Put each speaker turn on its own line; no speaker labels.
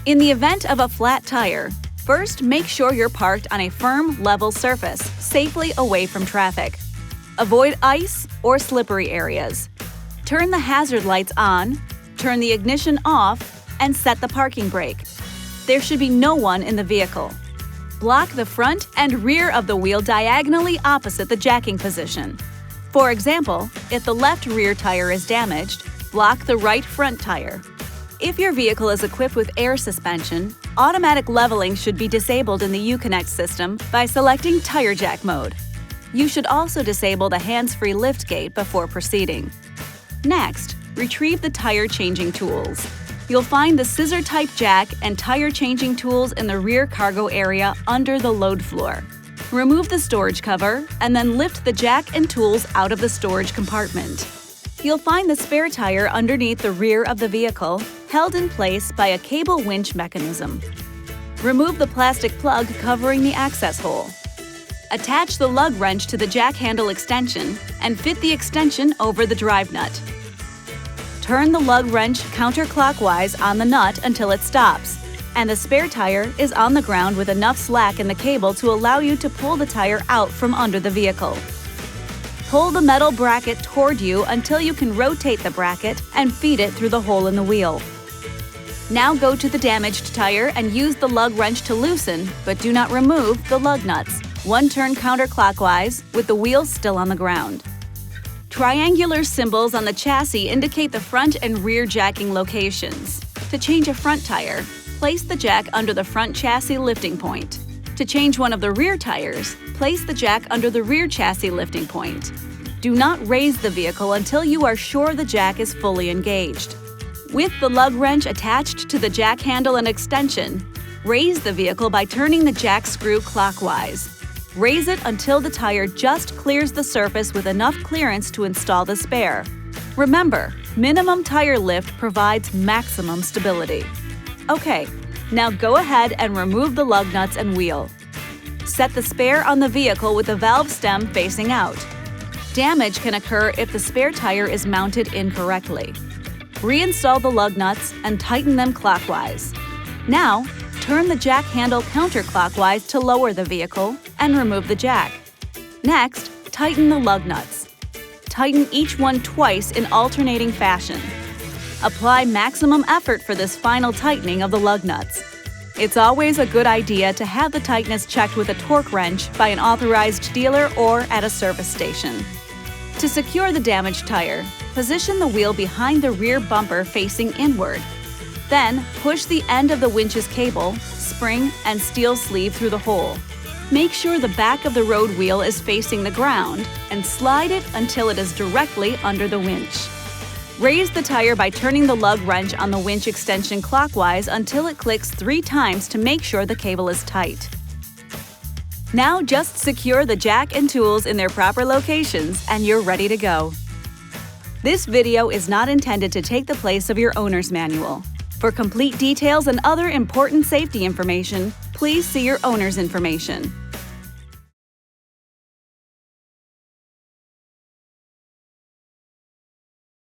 In the event of a flat tire, first make sure you're parked on a firm, level surface, safely away from traffic. Avoid ice or slippery areas. Turn the hazard lights on, turn the ignition off, and set the parking brake. There should be no one in the vehicle. Block the front and rear of the wheel diagonally opposite the jacking position. For example, if the left rear tire is damaged, block the right front tire. If your vehicle is equipped with air suspension, automatic leveling should be disabled in the Uconnect system by selecting Tire Jack mode. You should also disable the hands-free liftgate before proceeding. Next, retrieve the tire changing tools. You'll find the scissor-type jack and tire changing tools in the rear cargo area under the load floor. Remove the storage cover and then lift the jack and tools out of the storage compartment. You'll find the spare tire underneath the rear of the vehicle, held in place by a cable winch mechanism. Remove the plastic plug covering the access hole. Attach the lug wrench to the jack handle extension and fit the extension over the drive nut. Turn the lug wrench counterclockwise on the nut until it stops, and the spare tire is on the ground with enough slack in the cable to allow you to pull the tire out from under the vehicle. Pull the metal bracket toward you until you can rotate the bracket and feed it through the hole in the wheel. Now go to the damaged tire and use the lug wrench to loosen, but do not remove the lug nuts. One turn counterclockwise with the wheel still on the ground. Triangular symbols on the chassis indicate the front and rear jacking locations. To change a front tire, place the jack under the front chassis lifting point. To change one of the rear tires, place the jack under the rear chassis lifting point. Do not raise the vehicle until you are sure the jack is fully engaged. With the lug wrench attached to the jack handle and extension, raise the vehicle by turning the jack screw clockwise. Raise it until the tire just clears the surface with enough clearance to install the spare. Remember, minimum tire lift provides maximum stability. Okay, now go ahead and remove the lug nuts and wheel. Set the spare on the vehicle with the valve stem facing out. Damage can occur if the spare tire is mounted incorrectly. Reinstall the lug nuts and tighten them clockwise. Now, turn the jack handle counterclockwise to lower the vehicle and remove the jack. Next, tighten the lug nuts. Tighten each one twice in alternating fashion. Apply maximum effort for this final tightening of the lug nuts. It's always a good idea to have the tightness checked with a torque wrench by an authorized dealer or at a service station. To secure the damaged tire, position the wheel behind the rear bumper facing inward. Then, push the end of the winch's cable, spring, and steel sleeve through the hole. Make sure the back of the road wheel is facing the ground and slide it until it is directly under the winch. Raise the tire by turning the lug wrench on the winch extension clockwise until it clicks 3 times to make sure the cable is tight. Now just secure the jack and tools in their proper locations and you're ready to go. This video is not intended to take the place of your owner's manual. For complete details and other important safety information, please see your owner's information.